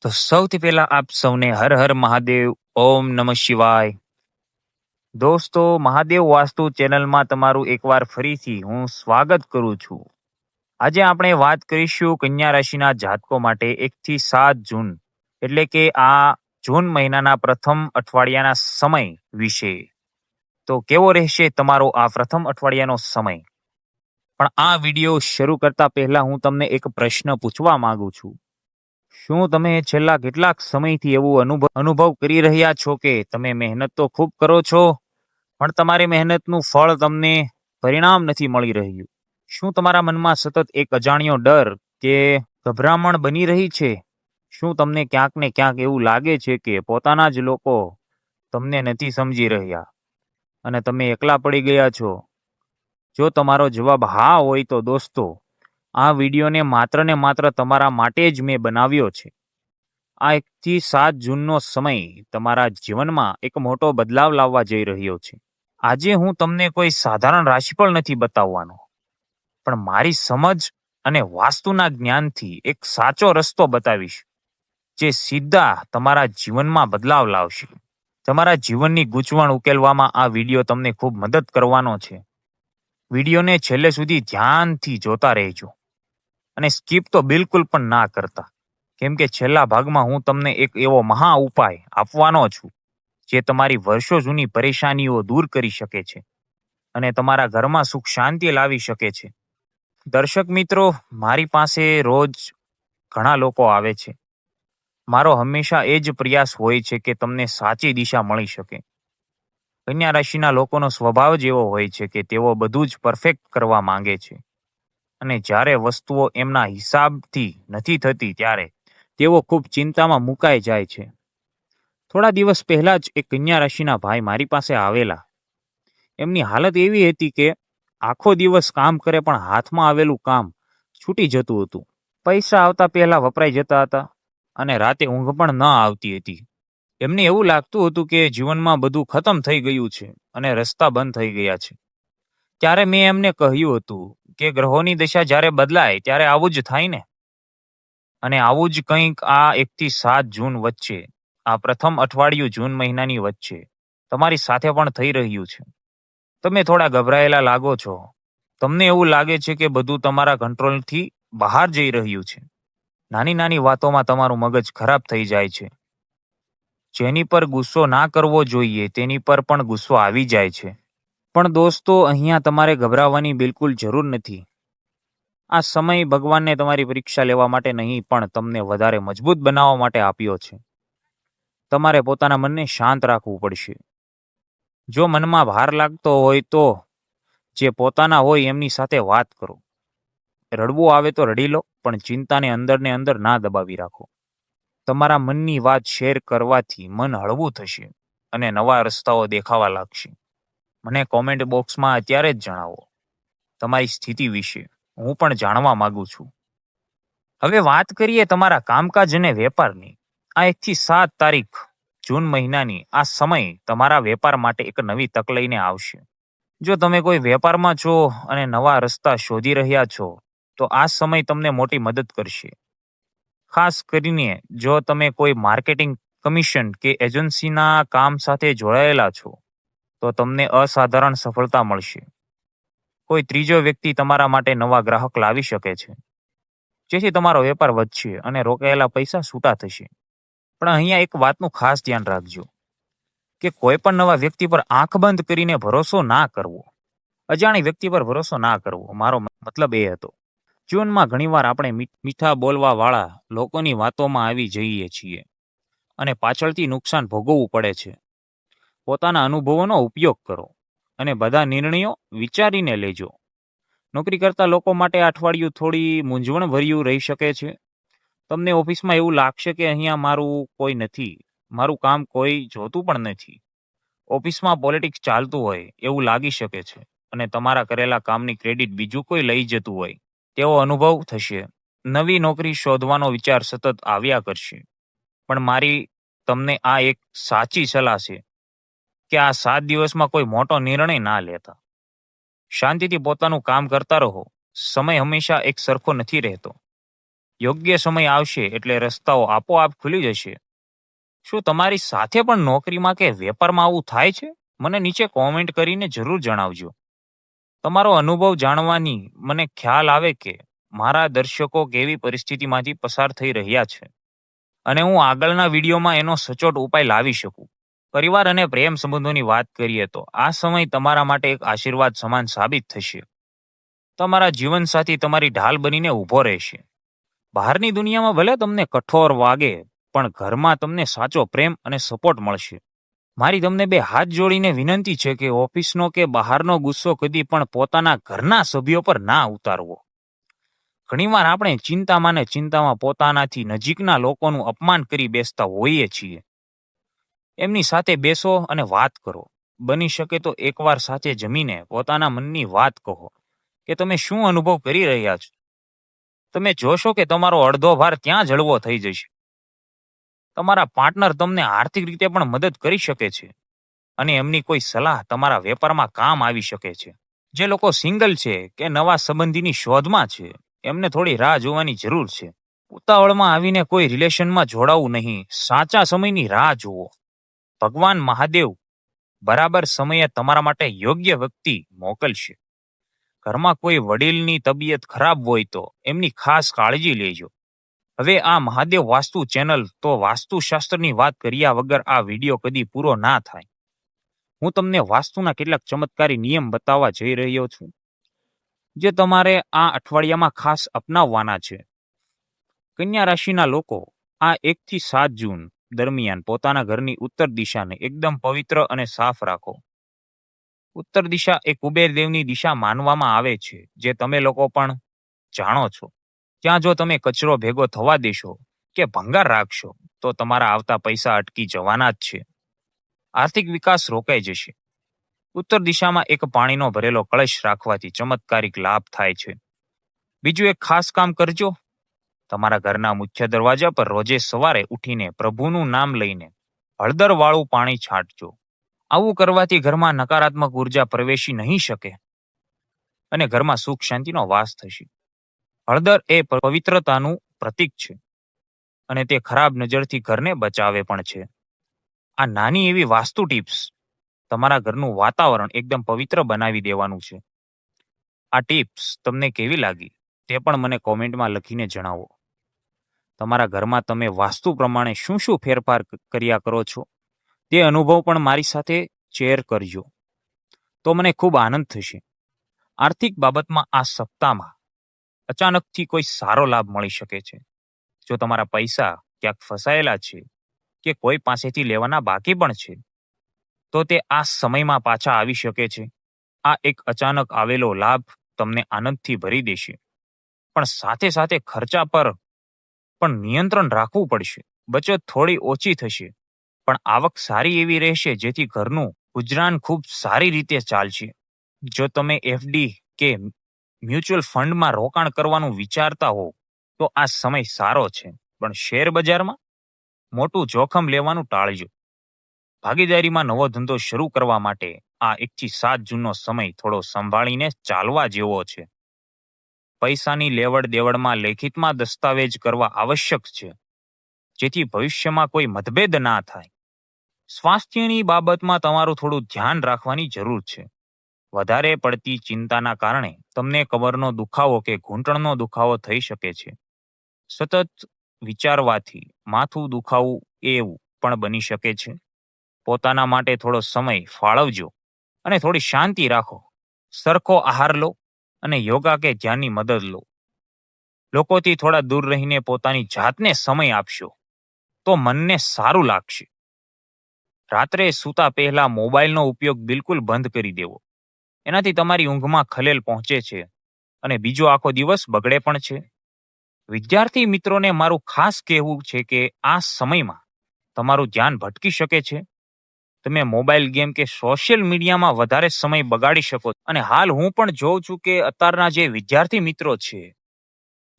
તો સૌથી પહેલા આપ સૌને હર હર મહાદેવ, ઓમ નમઃ શિવાય. દોસ્તો, મહાદેવ વાસ્તુ ચેનલમાં તમારું એકવાર ફરીથી હું સ્વાગત કરું છું. આજે આપણે વાત કરીશું કન્યા રાશિના જાતકો માટે 1 થી 7 જૂન, એટલે કે આ જૂન મહિનાના પ્રથમ અઠવાડિયાના સમય વિશે. તો કેવો રહેશે તમારો આ પ્રથમ અઠવાડિયાનો સમય? પણ આ વિડીયો શરૂ કરતા પહેલા હું તમને એક પ્રશ્ન પૂછવા માંગુ છું. શું તમે છેલ્લા કેટલાક સમયથી એવું અનુભવ કરી રહ્યા છો કે તમે મહેનત તો ખૂબ કરો છો, પણ તમારી મહેનતનું ફળ તમને પરિણામ નથી મળી રહ્યું? શું તમારા મનમાં સતત એક અજાણ્યો ડર કે ગભરામણ બની રહી છે? શું તમને ક્યાંક ને ક્યાંક એવું લાગે છે કે પોતાના જ લોકો તમને નથી સમજી રહ્યા અને તમે એકલા પડી ગયા છો? જો તમારો જવાબ હા હોય તો દોસ્તો, આ વિડીયોને માત્ર ને માત્ર તમારા માટે જ મેં બનાવ્યો છે. આ 1 થી 7 જૂનનો સમય તમારા જીવનમાં એક મોટો બદલાવ લાવવા જઈ રહ્યો છે. આજે હું તમને કોઈ સાધારણ રાશિફળ નથી બતાવવાનો, પણ મારી સમજ અને વાસ્તુના જ્ઞાનથી એક સાચો રસ્તો બતાવીશ, જે સીધા તમારા જીવનમાં બદલાવ લાવશે. તમારા જીવનની ગૂંચવણ ઉકેલવામાં આ વિડીયો તમને ખૂબ મદદ કરવાનો છે. વિડીયોને છેલ્લે સુધી ધ્યાનથી જોતા રહેજો અને સ્કીપ તો બિલકુલ પણ ના કરતા, કેમ કે છેલ્લા ભાગમાં હું તમને એક એવો મહા ઉપાય આપવાનો છું જે તમારી વર્ષો જૂની પરેશાનીઓ દૂર કરી શકે છે અને તમારા ઘરમાં સુખ શાંતિ લાવી શકે છે. દર્શક મિત્રો, મારી પાસે રોજ ઘણા લોકો આવે છે. મારો હંમેશા એ જ પ્રયાસ હોય છે કે તમને સાચી દિશા મળી શકે. કન્યા રાશિના લોકોનો સ્વભાવ જ એવો હોય છે કે તેઓ બધું જ પરફેક્ટ કરવા માંગે છે, અને જ્યારે વસ્તુઓ એમના હિસાબથી નથી થતી ત્યારે તેઓ ખૂબ ચિંતામાં મુકાઈ જાય છે. થોડા દિવસ પહેલા જ એક કન્યા રાશિના ભાઈ મારી પાસે આવેલા. એમની હાલત એવી હતી કે આખો દિવસ કામ કરે પણ હાથમાં આવેલું કામ છૂટી જતું હતું. પૈસા આવતા પહેલા વપરાઈ જતા હતા અને રાતે ઊંઘ પણ ન આવતી હતી. એમને એવું લાગતું હતું કે જીવનમાં બધું ખતમ થઈ ગયું છે અને રસ્તા બંધ થઈ ગયા છે. ત્યારે મેં એમને કહ્યું હતું કે ગ્રહોની દશા જ્યારે બદલાય ત્યારે આવું જ થાય ને. અને આવું જ કંઈક આ 1 થી 7 જૂન વચ્ચે, આ પ્રથમ અઠવાડિયું જૂન મહિનાની વચ્ચે તમારી સાથે પણ થઈ રહ્યું છે. તમે થોડા ગભરાયેલા લાગો છો. તમને એવું લાગે છે કે બધું તમારા કંટ્રોલથી બહાર જઈ રહ્યું છે. નાની નાની વાતોમાં તમારું મગજ ખરાબ થઈ જાય છે. જેની પર ગુસ્સો ના કરવો જોઈએ તેની પર પણ ગુસ્સો આવી જાય છે. પણ દોસ્તો, અહીંયા તમારે ગભરાવાની બિલકુલ જરૂર નથી. આ સમય ભગવાનને તમારી પરીક્ષા લેવા માટે નહીં, પણ તમને વધારે મજબૂત બનાવવા માટે આપ્યો છે. તમારે પોતાના મનને શાંત રાખવું પડશે. જો મનમાં ભાર લાગતો હોય તો જે પોતાના હોય એમની સાથે વાત કરો. રડવું આવે તો રડી લો, પણ ચિંતાને અંદર ને અંદર ના દબાવી રાખો. તમારા મનની વાત શેર કરવાથી મન હળવું થશે અને નવા રસ્તાઓ દેખાવા લાગશે. મને કોમેન્ટ બોક્સમાં અત્યારે જ જણાવો તમારી સ્થિતિ વિશે. હું પણ જાણવા માંગુ છું. હવે વાત કરીએ તમારા કામકાજ અને વેપારની. આ 1 થી 7 તારીખ જૂન મહિનાની આ સમય તમારા વેપાર માટે એક નવી તક લઈને આવશે. જો તમે કોઈ વેપારમાં છો અને નવા રસ્તા શોધી રહ્યા છો, તો આ સમય તમને મોટી મદદ કરશે. ખાસ કરીને જો તમે કોઈ માર્કેટિંગ, કમિશન કે એજન્સીના કામ સાથે જોડાયેલા છો, તો તમને અસાધારણ સફળતા મળશે. કોઈ ત્રીજો વ્યક્તિ તમારા માટે નવા ગ્રાહક લાવી શકે છે, જેથી તમારો વેપાર વધશે અને રોકાયેલા પૈસા છૂટા થશે. પણ અહીંયા એક વાતનું ખાસ ધ્યાન રાખજો કે કોઈ પણ નવા વ્યક્તિ પર આંખ બંધ કરીને ભરોસો ના કરવો. અજાણી વ્યક્તિ પર ભરોસો ના કરવો, મારો મતલબ એ હતો. જીવનમાં ઘણીવાર આપણે મીઠા બોલવા વાળા લોકોની વાતોમાં આવી જઈએ છીએ અને પાછળથી નુકસાન ભોગવવું પડે છે. પોતાના અનુભવોનો ઉપયોગ કરો અને બધા નિર્ણયો વિચારીને લેજો. નોકરી કરતા લોકો માટે આ અઠવાડિયું થોડી મૂંઝવણ ભર્યું રહી શકે છે. તમને ઓફિસમાં એવું લાગશે કે અહીંયા મારું કોઈ નથી, મારું કામ કોઈ જોતું પણ નથી. ઓફિસમાં પોલિટિક્સ ચાલતું હોય એવું લાગી શકે છે અને તમારા કરેલા કામની ક્રેડિટ બીજું કોઈ લઈ જતું હોય તેવો અનુભવ થશે. નવી નોકરી શોધવાનો વિચાર સતત આવ્યા કરશે. પણ મારી તમને આ એક સાચી સલાહ છે કે આ 7 દિવસમાં કોઈ મોટો નિર્ણય ના લેતા. શાંતિથી પોતાનું કામ કરતા રહો. સમય હંમેશા એક સરખો નથી રહેતો. યોગ્ય સમય આવશે એટલે રસ્તાઓ આપોઆપ ખુલી જશે. શું તમારી સાથે પણ નોકરીમાં કે વેપારમાં આવું થાય છે? મને નીચે કોમેન્ટ કરીને જરૂર જણાવજો. તમારો અનુભવ જાણવાની મને ખ્યાલ આવે કે મારા દર્શકો કેવી પરિસ્થિતિમાંથી પસાર થઈ રહ્યા છે અને હું આગળના વિડીયોમાં એનો સચોટ ઉપાય લાવી શકું. પરિવાર અને પ્રેમ સંબંધોની વાત કરીએ તો આ સમય તમારા માટે એક આશીર્વાદ સમાન સાબિત થશે. તમારા જીવનસાથી તમારી ઢાલ બનીને ઊભો રહેશે. બહારની દુનિયામાં ભલે તમને કઠોર વાગે, પણ ઘરમાં તમને સાચો પ્રેમ અને સપોર્ટ મળશે. મારી તમને બે હાથ જોડીને વિનંતી છે કે ઓફિસનો કે બહારનો ગુસ્સો કદી પણ પોતાના ઘરના સભ્યો પર ના ઉતારવો. ઘણીવાર આપણે ચિંતામાં ને ચિંતામાં પોતાનાથી નજીકના લોકોનું અપમાન કરી બેસતા હોઈએ છીએ. એમની સાથે બેસો અને વાત કરો. બની શકે તો એકવાર સાથે જમીને પોતાના મનની વાત કહો કે તમે શું અનુભવ કરી રહ્યા છો. તમે જોશો કે તમારો અડધો ભાર ત્યાં જ હળવો થઈ જશે. તમારા પાર્ટનર તમને આર્થિક રીતે પણ મદદ કરી શકે છે અને એમની કોઈ સલાહ તમારા વેપારમાં કામ આવી શકે છે. જે લોકો સિંગલ છે કે નવા સંબંધીની શોધમાં છે, એમને થોડી રાહ જોવાની જરૂર છે. ઉતાવળમાં આવીને કોઈ રિલેશનમાં જોડાવું નહીં. સાચા સમયની રાહ જુઓ. ભગવાન મહાદેવ બરાબર સમયે તમારા માટે યોગ્ય વ્યક્તિ મોકલશે. ઘરમાં કોઈ વડીલની તબિયત ખરાબ હોય તો એમની ખાસ કાળજી લેજો. હવે આ મહાદેવ વાસ્તુ ચેનલ તો વાસ્તુશાસ્ત્રની વાત કર્યા વગર આ વિડીયો કદી પૂરો ના થાય. હું તમને વાસ્તુના કેટલાક ચમત્કારી નિયમ બતાવવા જઈ રહ્યો છું, જે તમારે આ અઠવાડિયામાં ખાસ અપનાવવાના છે. કન્યા રાશિના લોકો આ 1 થી 7 જૂન દરમિયાન પોતાના ઘરની ઉત્તર દિશાને એકદમ પવિત્ર અને સાફ રાખો. ઉત્તર દિશા એ કુબેર દેવની દિશા માનવામાં આવે છે, જે તમે લોકો પણ જાણો છો. ત્યાં જો તમે કચરો ભેગો થવા દેશો કે ભંગાર રાખશો તો તમારા આવતા પૈસા અટકી જવાના જ છે. આર્થિક વિકાસ રોકાઈ જશે. ઉત્તર દિશામાં એક પાણીનો ભરેલો કળશ રાખવાથી ચમત્કારિક લાભ થાય છે. બીજું એક ખાસ કામ કરજો. તમારા ઘરના મુખ્ય દરવાજા પર રોજે સવારે ઉઠીને પ્રભુનું નામ લઈને હળદરવાળું પાણી છાંટજો. આવું કરવાથી ઘરમાં નકારાત્મક ઉર્જા પ્રવેશી નહીં શકે અને ઘરમાં સુખ શાંતિનો વાસ થશે. હળદર એ પવિત્રતાનું પ્રતીક છે અને તે ખરાબ નજરથી ઘરને બચાવે પણ છે. આ નાની એવી વાસ્તુ ટિપ્સ તમારા ઘરનું વાતાવરણ એકદમ પવિત્ર બનાવી દેવાનું છે. આ ટિપ્સ તમને કેવી લાગી તે પણ મને કોમેન્ટમાં લખીને જણાવો. તમારા ઘરમાં તમે વાસ્તુ પ્રમાણે શું શું ફેરફાર કર્યા કરો છો તે અનુભવ પણ મારી સાથે શેર કરજો, તો મને ખૂબ આનંદ થશે. આર્થિક બાબતમાં આ સપ્તાહમાં અચાનકથી કોઈ સારો લાભ મળી શકે છે. જો તમારા પૈસા ક્યાંક ફસાયેલા છે કે કોઈ પાસેથી લેવાના બાકી પણ છે, તો તે આ સમયમાં પાછા આવી શકે છે. આ એક અચાનક આવેલો લાભ તમને આનંદથી ભરી દેશે, પણ સાથે સાથે ખર્ચા પર પણ નિયંત્રણ રાખવું પડશે. બચત થોડી ઓછી થશે, પણ આવક સારી એવી રહેશે જેથી ઘરનું ગુજરાન ખૂબ સારી રીતે ચાલશે. જો તમે એફડી કે મ્યુચ્યુઅલ ફંડમાં રોકાણ કરવાનું વિચારતા હો તો આ સમય સારો છે, પણ શેર બજારમાં મોટું જોખમ લેવાનું ટાળજો. ભાગીદારીમાં નવો ધંધો શરૂ કરવા માટે આ 1 થી 7 જૂનનો સમય થોડો સંભાળીને ચાલવા જેવો છે. પૈસાની લેવડ દેવડમાં લેખિતમાં દસ્તાવેજ કરવા આવશ્યક છે, જેથી ભવિષ્યમાં કોઈ મતભેદ ના થાય. સ્વાસ્થ્યની બાબતમાં તમારું થોડું ધ્યાન રાખવાની જરૂર છે. વધારે પડતી ચિંતાના કારણે તમને કમરનો દુખાવો કે ઘૂંટણનો દુખાવો થઈ શકે છે. સતત વિચારવાથી માથું દુખાવું એવું પણ બની શકે છે. પોતાના માટે થોડો સમય ફાળવજો અને થોડી શાંતિ રાખો. સરખો આહાર લો અને યોગા કે ધ્યાનની મદદ લો. લોકોથી થોડા દૂર રહીને પોતાની જાતને સમય આપશો તો મનને સારું લાગશે. રાત્રે સૂતા પહેલા મોબાઈલનો ઉપયોગ બિલકુલ બંધ કરી દેવો. એનાથી તમારી ઊંઘમાં ખલેલ પહોંચે છે અને બીજો આખો દિવસ બગડે પણ છે. વિદ્યાર્થી મિત્રોને મારું ખાસ કહેવું છે કે આ સમયમાં તમારું ધ્યાન ભટકી શકે છે. તમે મોબાઈલ ગેમ કે સોશિયલ મીડિયામાં વધારે સમય બગાડી શકો. અને હાલ હું પણ જોઉં છું કે અત્યારના જે વિદ્યાર્થી મિત્રો છે,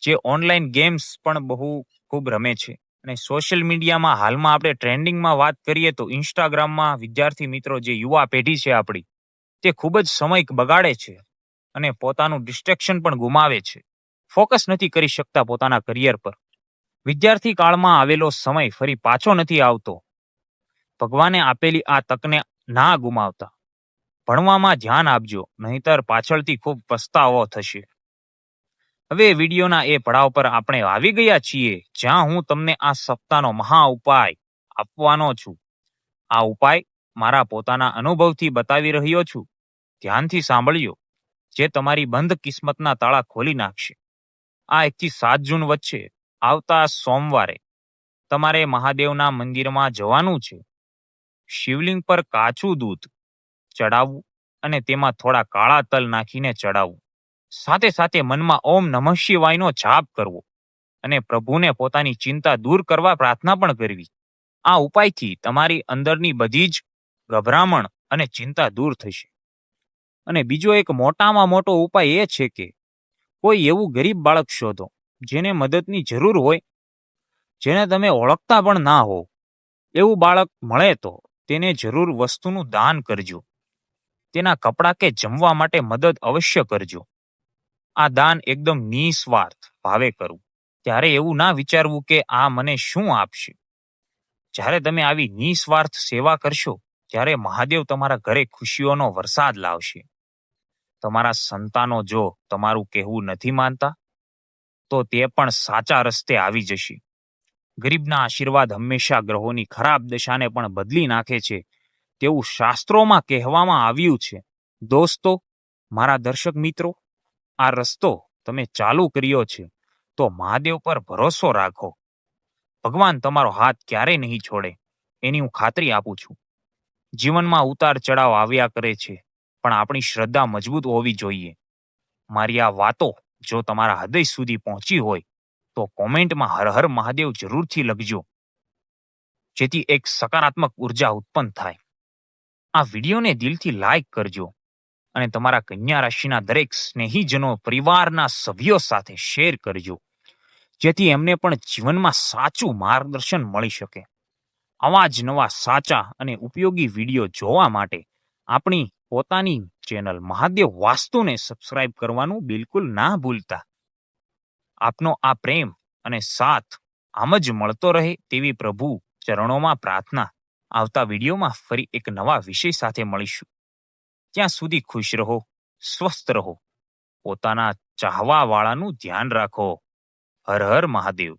જે ઓનલાઈન ગેમ્સ પણ બહુ ખૂબ રમે છે. અને સોશિયલ મીડિયામાં હાલમાં આપણે ટ્રેન્ડિંગમાં વાત કરીએ તો ઇન્સ્ટાગ્રામમાં વિદ્યાર્થી મિત્રો, જે યુવા પેઢી છે આપણી, તે ખૂબ જ સમય બગાડે છે અને પોતાનું ડિસ્ટ્રેક્શન પણ ગુમાવે છે. ફોકસ નથી કરી શકતા પોતાના કરિયર પર. વિદ્યાર્થી કાળમાં આવેલો સમય ફરી પાછો નથી આવતો. ભગવાને આપેલી આ તકને ના ગુમાવતા. ભણવામાં ધ્યાન આપજો, નહીતર પાછળથી ખૂબ પસ્તાવો થશે. હવે વિડીયોના એ પડાવ પર આપણે આવી ગયા છીએ જ્યાં હું તમને આ સપ્તાહનો મહા ઉપાય આપવાનો છું. આ ઉપાય મારા પોતાના અનુભવથી બતાવી રહ્યો છું. ધ્યાનથી સાંભળ્યો, જે તમારી બંધ કિસ્મતના તાળા ખોલી નાખશે. આ 1 થી 7 જૂન વચ્ચે આવતા સોમવારે તમારે મહાદેવના મંદિરમાં જવાનું છે. શિવલિંગ પર કાચું દૂધ ચડાવવું અને તેમાં થોડા કાળા તલ નાખીને ચડાવવું. સાથે સાથે મનમાં ઓમ નમઃ શિવાયનો જાપ કરવો અને પ્રભુને પોતાની ચિંતા દૂર કરવા પ્રાર્થના પણ કરવી. આ ઉપાયથી તમારી અંદરની બધી જ ગભરામણ અને ચિંતા દૂર થશે. અને બીજો એક મોટામાં મોટો ઉપાય એ છે કે કોઈ એવું ગરીબ બાળક શોધો જેને મદદની જરૂર હોય, જેને તમે ઓળખતા પણ ના હો. એવું બાળક મળે તો તેને જરૂર વસ્તુનું દાન કરજો. તેના કપડાં કે જમવા માટે મદદ અવશ્ય કરજો. આ દાન એકદમ નિસ્વાર્થ ભાવે કરવું. ત્યારે એવું ના વિચારવું કે આ મને શું આપશે. જ્યારે તમે આવી નિસ્વાર્થ સેવા કરશો ત્યારે મહાદેવ તમારા ઘરે ખુશીઓનો વરસાદ લાવશે. તમારા સંતાનો જો તમારું કહેવું નથી માનતા તો તે પણ સાચા રસ્તે આવી જશે. ગરીબના આશીર્વાદ હંમેશા ગ્રહોની ખરાબ દશાને પણ બદલી નાખે છે તેવું શાસ્ત્રોમાં કહેવામાં આવ્યું છે. દોસ્તો, મારા દર્શક મિત્રો, આ રસ્તો તમે ચાલુ કર્યો છે તો મહાદેવ પર ભરોસો રાખો. ભગવાન તમારો હાથ ક્યારેય નહીં છોડે, એની હું ખાતરી આપું છું. જીવનમાં ઉતાર ચઢાવ આવ્યા કરે છે, પણ આપણી શ્રદ્ધા મજબૂત હોવી જોઈએ. મારી આ વાતો જો તમારા હૃદય સુધી પહોંચી હોય તો કોમેન્ટમાં હર હર મહાદેવ જરૂરથી લખજો, જેથી એક સકારાત્મક ઉર્જા ઉત્પન્ન થાય. આ વિડીયોને દિલથી લાઈક કરજો અને તમારા કન્યા રાશિના દરેક સ્નેહીજનો, પરિવારના સભ્યો સાથે શેર કરજો, જેથી એમને પણ જીવનમાં સાચું માર્ગદર્શન મળી શકે. આવા જ નવા સાચા અને ઉપયોગી વિડીયો જોવા માટે આપણી પોતાની ચેનલ મહાદેવ વાસ્તુને સબસ્ક્રાઇબ કરવાનું બિલકુલ ના ભૂલતા. આપનો આ પ્રેમ અને સાથ આમ જ મળતો રહે તેવી પ્રભુ ચરણોમાં પ્રાર્થના. આવતા વિડીયોમાં ફરી એક નવા વિષય સાથે મળીશું. ત્યાં સુધી ખુશ રહો, સ્વસ્થ રહો, પોતાના ચાહવા વાળાનું ધ્યાન રાખો. હર હર મહાદેવ.